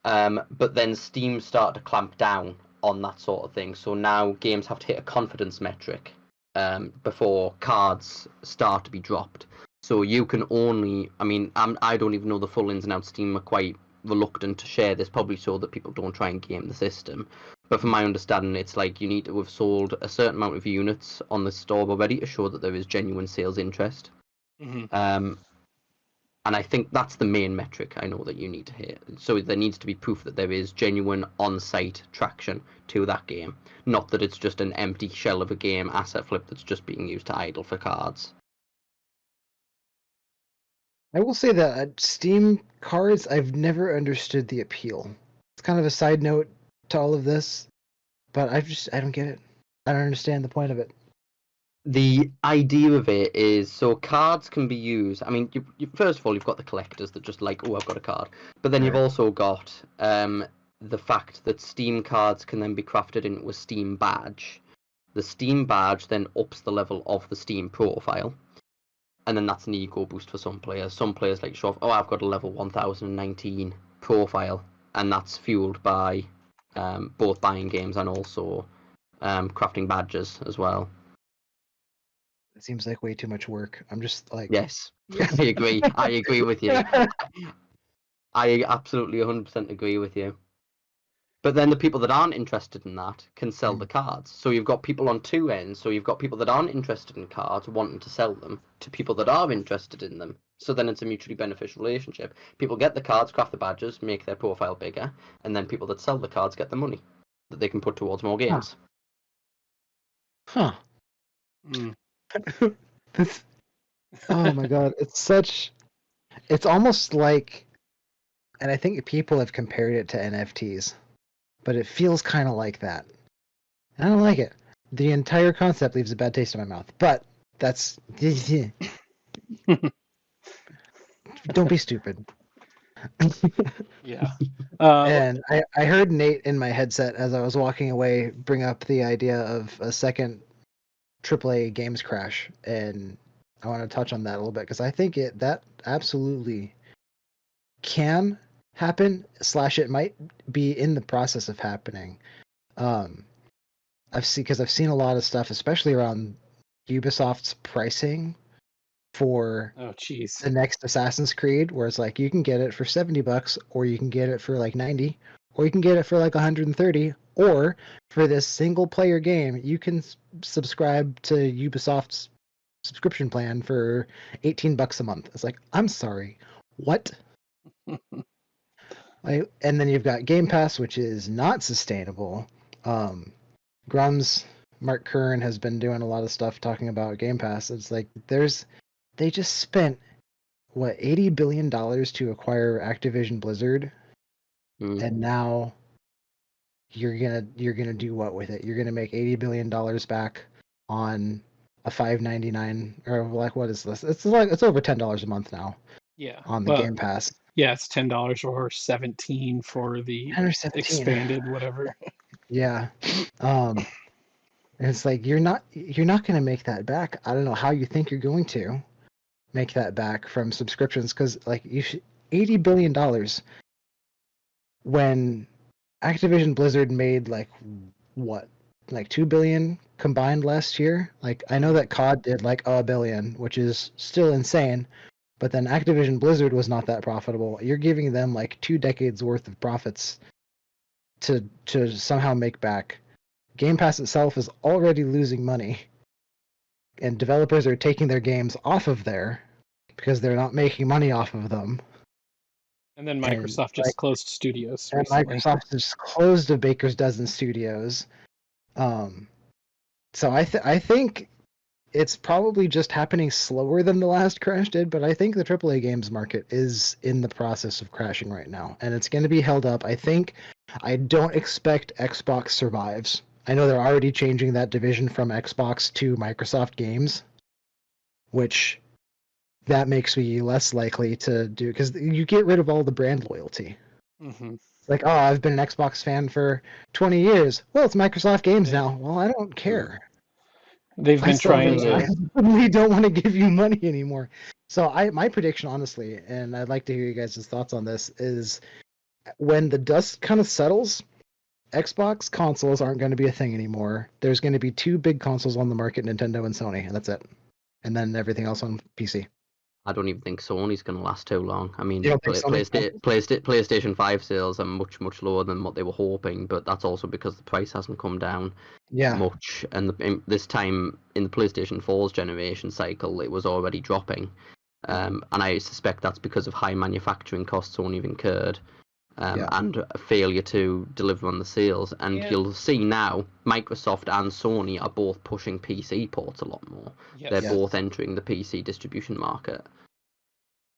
But then Steam started to clamp down on that sort of thing. So now games have to hit a confidence metric before cards start to be dropped. So you can only, I don't even know the full ins and outs. Steam are quite reluctant to share this, probably so that people don't try and game the system. But from my understanding, it's like you need to have sold a certain amount of units on the store already to show that there is genuine sales interest. And I think that's the main metric I know that you need to hit. So there needs to be proof that there is genuine on-site traction to that game, not that it's just an empty shell of a game asset flip that's just being used to idle for cards. I will say that Steam cards, I've never understood the appeal. It's kind of a side note to all of this, but I don't get it. I don't understand the point of it. The idea of it is so cards can be used. I mean, you first of all, you've got the collectors that just like, oh, I've got a card. But then you've also got the fact that Steam cards can then be crafted into a Steam badge. The Steam badge then ups the level of the Steam profile. And then that's an ego boost for some players. Some players like to show off, oh, I've got a level 1019 profile. And that's fueled by both buying games and also crafting badges as well. It seems like way too much work. I'm just like... Yes, I agree. I agree with you. I absolutely 100% agree with you. But then the people that aren't interested in that can sell the cards. So you've got people on two ends. So you've got people that aren't interested in cards wanting to sell them to people that are interested in them. So then it's a mutually beneficial relationship. People get the cards, craft the badges, make their profile bigger, and then people that sell the cards get the money that they can put towards more games. Huh. This... Oh my god, it's almost like, and I think people have compared it to NFTs, but it feels kind of like that. I don't like it. The entire concept leaves a bad taste in my mouth, but that's... Don't be stupid. Yeah. And I heard Nate in my headset as I was walking away bring up the idea of a second AAA games crash, and I want to touch on that a little bit because I think that absolutely can happen / it might be in the process of happening. Um, I've seen a lot of stuff, especially around Ubisoft's pricing for oh, jeez. the next Assassin's Creed, where it's like you can get it for $70, or you can get it for like 90, or you can get it for like 130, or for this single player game, you can subscribe to Ubisoft's subscription plan for $18 a month. It's like, I'm sorry, what? And then you've got Game Pass, which is not sustainable. Grum's Mark Curran has been doing a lot of stuff talking about Game Pass. It's like they just spent what $80 billion to acquire Activision Blizzard, and now you're gonna do what with it? You're gonna make $80 billion back on a $5.99, or like, what is this? It's like it's over $10 a month now Yeah. on the Well, Game Pass. yeah, it's $10 or 17 for the 117. expanded whatever. Yeah. And it's like you're not gonna make that back. I don't know how you think you're going to make that back from subscriptions, because like $80 billion when Activision Blizzard made like what, like 2 billion combined last year. Like I know that COD did like a billion, which is still insane, but then Activision Blizzard was not that profitable. You're giving them like 2 decades worth of profits to somehow make back. Game Pass itself is already losing money, and developers are taking their games off of there because they're not making money off of them. And then And Microsoft like, just closed studios and recently. Microsoft just closed a baker's dozen studios. Um, so I think it's probably just happening slower than the last crash did, but I think the AAA games market is in the process of crashing right now, and it's going to be held up. I don't expect Xbox survives. I know they're already changing that division from Xbox to Microsoft Games, which that makes me less likely to do, because you get rid of all the brand loyalty. Mm-hmm. It's like, oh, I've been an Xbox fan for 20 years. Well, it's Microsoft Games Yeah. now. Well, I don't care. They've I been trying Well, I to. suddenly don't want to give you money anymore. So my prediction, honestly, and I'd like to hear you guys' thoughts on this, is when the dust kind of settles, Xbox consoles aren't going to be a thing anymore. There's going to be two big consoles on the market, Nintendo and Sony, and that's it. And then everything else on PC. I don't even think Sony's going to last too long. I mean, You don't think Sony's done? PlayStation 5 sales are much, much lower than what they were hoping, but that's also because the price hasn't come down Yeah, much. And this time in the PlayStation 4's generation cycle, it was already dropping. And I suspect that's because of high manufacturing costs Sony have incurred. yeah, And a failure to deliver on the sales. And And you'll see now, Microsoft and Sony are both pushing PC ports a lot more. They're yes. yes. both entering the PC distribution market.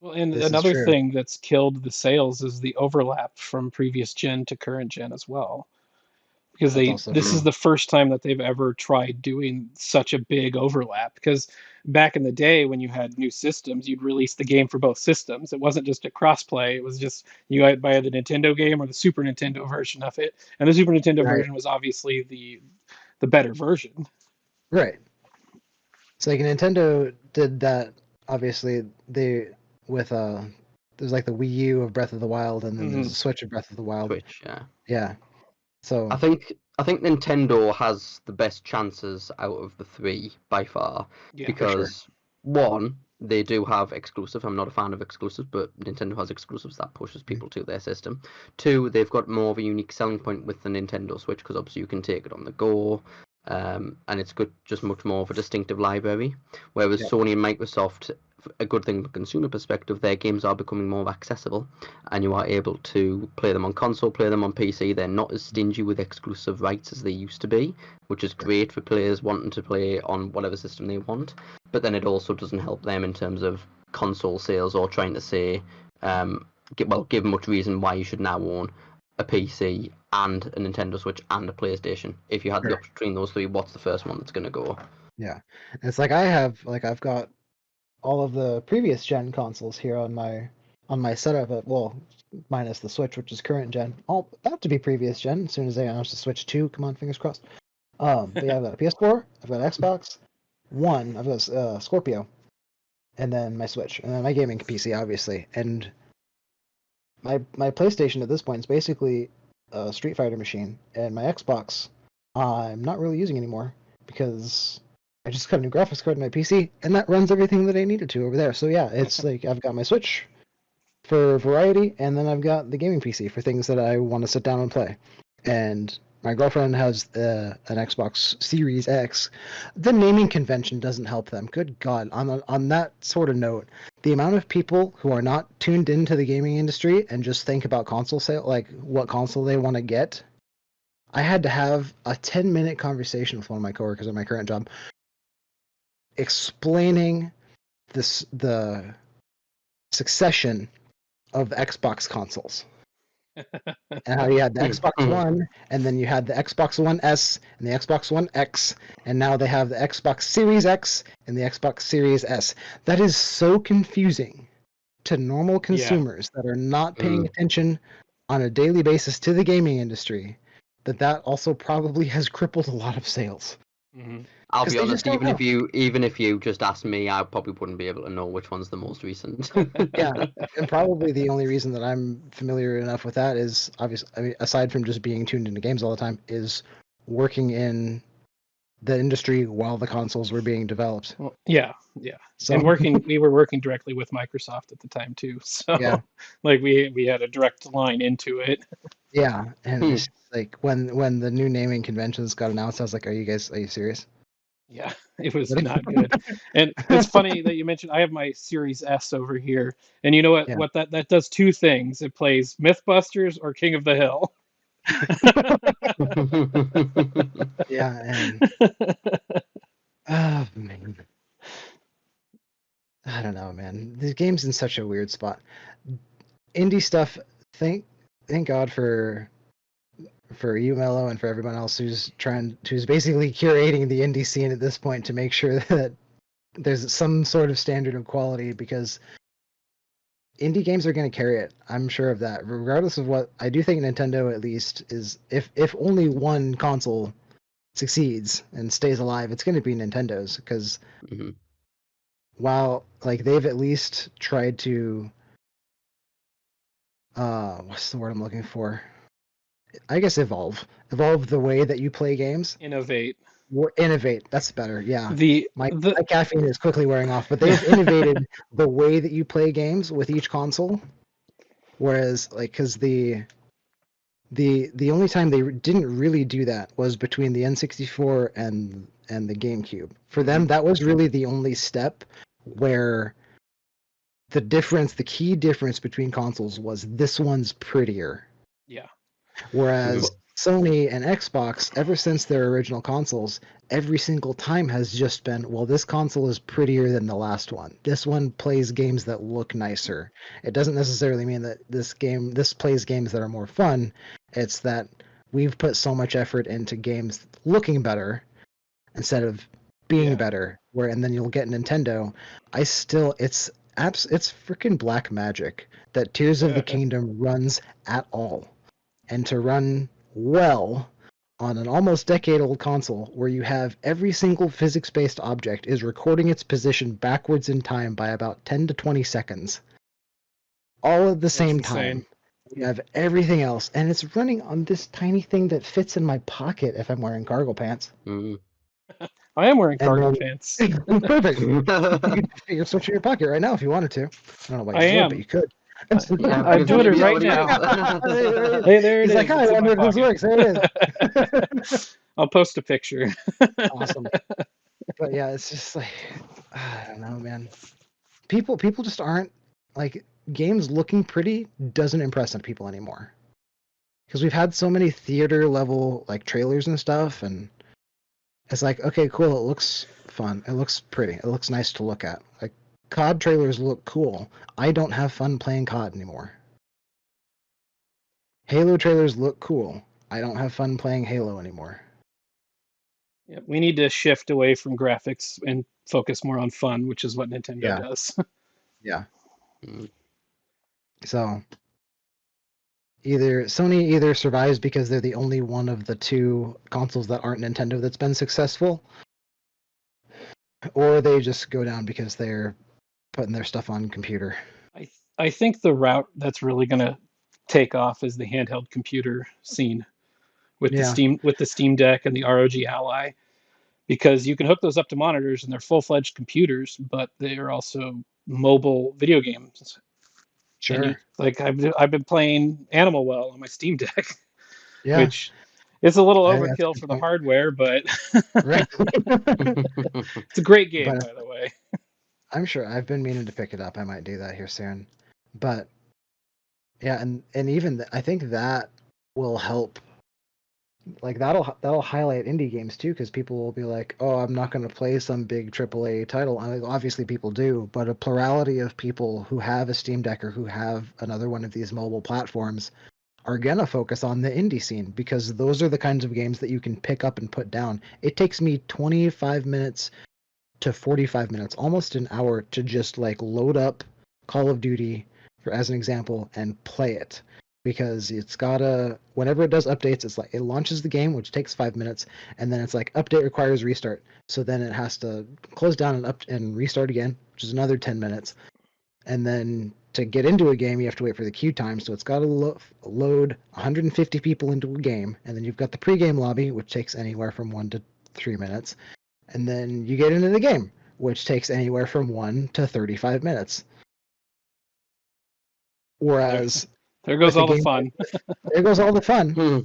Well, and This is another true. thing that's killed the sales is the overlap from previous gen to current gen as well. Because That's also this is true. the first time that they've ever tried doing such a big overlap. Because back in the day when you had new systems, you'd release the game for both systems. It wasn't just a crossplay. It was just you had buy the Nintendo game or the Super Nintendo version of it. And the Super Nintendo Right, version was obviously the better version. right. So like Nintendo did that. Obviously, they with there's like the Wii U of Breath of the Wild, and then there's Hmm. a Switch of Breath of the Wild. Switch, yeah. Yeah. So I think Nintendo has the best chances out of the three by far Yeah. for sure. because one, they do have exclusive. I'm not a fan of exclusives, but Nintendo has exclusives that pushes people to their system. Two, they've got more of a unique selling point with the Nintendo Switch because obviously you can take it on the go, and it's got just much more of a distinctive library. Whereas Yeah. Sony and Microsoft, a good thing from a consumer perspective, their games are becoming more accessible, and you are able to play them on console, play them on PC. They're not as stingy with exclusive rights as they used to be, which is great for players wanting to play on whatever system they want. But then it also doesn't help them in terms of console sales or trying to say, give much reason why you should now own a PC and a Nintendo Switch and a PlayStation. If you had the Sure. option between those three, what's the first one that's going to go? Yeah. And it's like I've got all of the previous gen consoles here on my on my setup. Well, minus the Switch, which is current gen. All about to be previous gen. As soon as they announce the Switch 2, come on, fingers crossed. But yeah, I've got a PS4, I've got Xbox One, I've got Scorpio, and then my Switch, and then my gaming PC, obviously. And my PlayStation at this point is basically a Street Fighter machine, and my Xbox I'm not really using anymore because I just got a new graphics card in my PC, and that runs everything that I needed to over there. So yeah, it's like I've got my Switch for variety, and then I've got the gaming PC for things that I want to sit down and play. And my girlfriend has an Xbox Series X. The naming convention doesn't help them. Good God! On that sort of note, the amount of people who are not tuned into the gaming industry and just think about console sale, like what console they want to get. I had to have a 10-minute conversation with one of my coworkers at my current job, explaining the succession of Xbox consoles. And how you had the Xbox One, and then you had the Xbox One S and the Xbox One X, and now they have the Xbox Series X and the Xbox Series S. That is so confusing to normal consumers that are not paying attention on a daily basis to the gaming industry, that also probably has crippled a lot of sales. Mm-hmm. I'll 'Cause be they honest, just don't know. even if you just asked me, I probably wouldn't be able to know which one's the most recent. Yeah, and probably the only reason that I'm familiar enough with that is obviously, I mean, aside from just being tuned into games all the time, is working in the industry while the consoles were being developed. Well, yeah. So And we were working directly with Microsoft at the time too. So yeah, like we had a direct line into it. yeah, and it's just like when the new naming conventions got announced, I was like, are you serious? Yeah, it was Really? not good. And it's funny that you mentioned I have my Series S over here. And you know what Yeah. what that does two things. It plays Mythbusters or King of the Hill. Yeah, and man, I don't know, man. The game's in such a weird spot. Indie stuff, thank God for you, Mellow, and for everyone else who's basically curating the indie scene at this point to make sure that there's some sort of standard of quality, because indie games are going to carry it. I'm sure of that. Regardless of what, I do think Nintendo at least is, if only one console succeeds and stays alive, it's going to be Nintendo's, because while like they've at least tried to what's the word I'm looking for? I guess evolve the way that you play games. Innovate. Innovate. That's better. Yeah. The My caffeine is quickly wearing off, but they've innovated the way that you play games with each console. Whereas, like, because the only time they didn't really do that was between the N64 and the GameCube. For them, that was really the only step where the key difference between consoles was this one's prettier. Yeah. Whereas Sony and Xbox, ever since their original consoles, every single time has just been, well, this console is prettier than the last one. This one plays games that look nicer. It doesn't necessarily mean that this plays games that are more fun. It's that we've put so much effort into games looking better instead of being better. And then you'll get Nintendo. It's freaking black magic that Tears of the Kingdom runs at all. And to run well on an almost decade-old console where you have every single physics-based object is recording its position backwards in time by about 10 to 20 seconds, all at the same time. You have everything else, and it's running on this tiny thing that fits in my pocket if I'm wearing cargo pants. I am wearing cargo pants. Perfect. You could switch in your pocket right now if you wanted to. I don't know why you would, but you could. I'm doing it right now. Hey, there it is. He's like, I wonder if this works. There it is. I'll post a picture. Awesome. But yeah, it's just like, I don't know, man. People just aren't, like, games looking pretty doesn't impress on people anymore. Because we've had so many theater level, like, trailers and stuff, and it's like, okay, cool, it looks fun. It looks pretty. It looks nice to look at. Like, COD trailers look cool. I don't have fun playing COD anymore. Halo trailers look cool. I don't have fun playing Halo anymore. Yeah, we need to shift away from graphics and focus more on fun, which is what Nintendo does. Yeah. So Sony either survives because they're the only one of the two consoles that aren't Nintendo that's been successful, or they just go down because they're putting their stuff on computer. I think the route that's really going to take off is the handheld computer scene with Yeah, the Steam Deck and the ROG Ally, because you can hook those up to monitors and they're full-fledged computers, but they are also mobile video games. And sure. I've been playing Animal Well on my Steam Deck, Yeah, which is a little that's a overkill good for the point. hardware, but Right. it's a great game, But by the way. I'm sure I've been meaning to pick it up. I might do that here soon. But yeah, and even I think that will help. Like that'll highlight indie games too, because people will be like, "Oh, I'm not going to play some big AAA title." I mean, obviously, people do, but a plurality of people who have a Steam Deck or who have another one of these mobile platforms are gonna focus on the indie scene because those are the kinds of games that you can pick up and put down. It takes me 25 minutes to 45 minutes, almost an hour, to just like load up Call of Duty, for as an example, and play it. Because it's gotta, whenever it does updates, it's like it launches the game, which takes 5 minutes, and then it's like update requires restart. So then it has to close down and restart again, which is another 10 minutes. And then to get into a game, you have to wait for the queue time. So it's got to load 150 people into a game, and then you've got the pregame lobby, which takes anywhere from 1 to 3 minutes, and then you get into the game, which takes anywhere from 1 to 35 minutes. There, Whereas there goes with a all the game, fun. there goes all the fun. Hmm.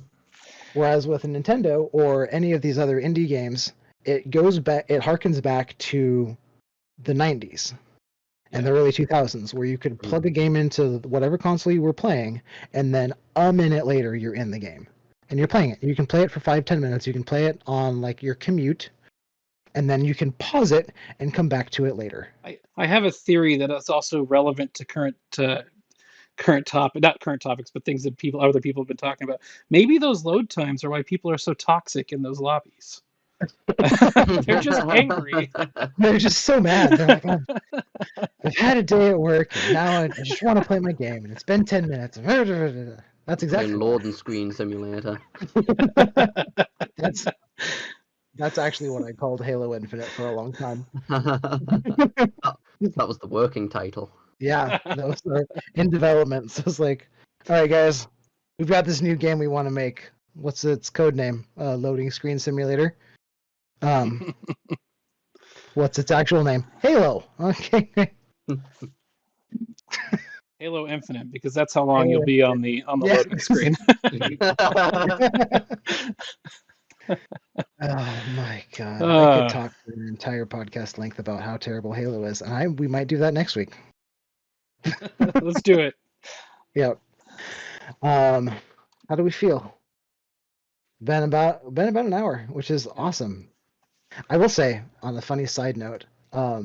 Whereas with a Nintendo or any of these other indie games, it goes back, it harkens back to the 90s and the Yeah. early 2000s, where you could plug a game into whatever console you were playing, and then a minute later you're in the game and you're playing it. You can play it for 5-10 minutes. You can play it on like your commute, and then you can pause it and come back to it later. I have a theory that it's also relevant to current topic, not current topics, but things that other people have been talking about. Maybe those load times are why people are so toxic in those lobbies. They're just angry. They're just so mad. They're like, oh, I've had a day at work, and now I just want to play my game, and it's been 10 minutes. That's exactly Playing why. loading screen simulator. that's that's actually what I called Halo Infinite for a long time. that was the working title. Yeah, those are in development. So it's like, all right, guys, we've got this new game we want to make. What's its code name? Loading screen simulator. Um, what's its actual name? Halo. Okay. Halo Infinite, because that's how long you'll Halo be on the Yeah. loading screen. Oh my god, I could uh, talk for an entire podcast length about how terrible Halo is, and we might do that next week. let's do it. Yep. How do we feel? Been about an hour, which is awesome. I will say, on a funny side note, I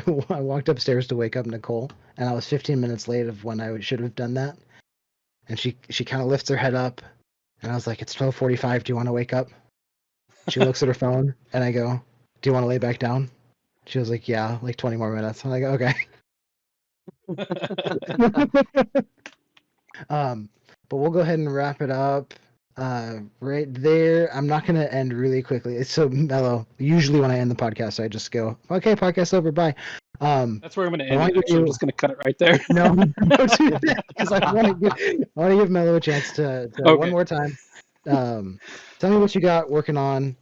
walked upstairs to wake up Nicole, and I was 15 minutes late of when I should have done that. And she kind of lifts her head up, and I was like, "It's 12:45. Do you want to wake up?" She looks at her phone, and I go, "Do you want to lay back down?" She was like, "Yeah, like 20 more minutes." I'm like, "Okay." But we'll go ahead and wrap it up right there. I'm not going to end really quickly. It's so mellow. Usually when I end the podcast, I just go, "Okay, podcast over, bye." That's where I'm going to I end want it. to give Actually, I'm you just going to cut it right there. no, don't do that because I want to give Mellow a chance to one Okay. more time. Tell me what you got working on.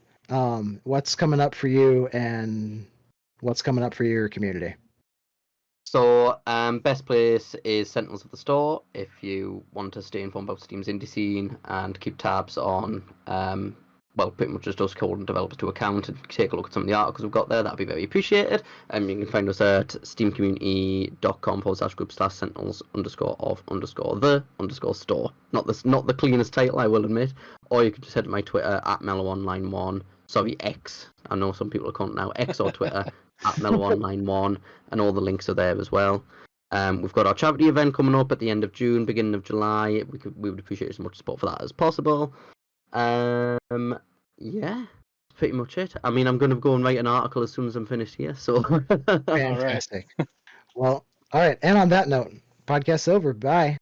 What's coming up for you, and what's coming up for your community. So, best place is Sentinels of the Store if you want to stay informed about Steam's indie scene and keep tabs on, pretty much just us holding developers to account and take a look at some of the articles we've got there. That'd be very appreciated. You can find us at steamcommunity.com/group/sentinels_of_the_store. Not the cleanest title, I will admit. Or you can just head to my Twitter at MellowOnline1. Sorry, X. I know some people are calling it now X or Twitter at MellowOnline1. And all the links are there as well. We've got our charity event coming up at the end of June, beginning of July. We would appreciate as much support for that as possible. Yeah, that's pretty much it. I mean, I'm going to go and write an article as soon as I'm finished here. So All right. Fantastic. Well, All right, and on that note, podcast's over. Bye.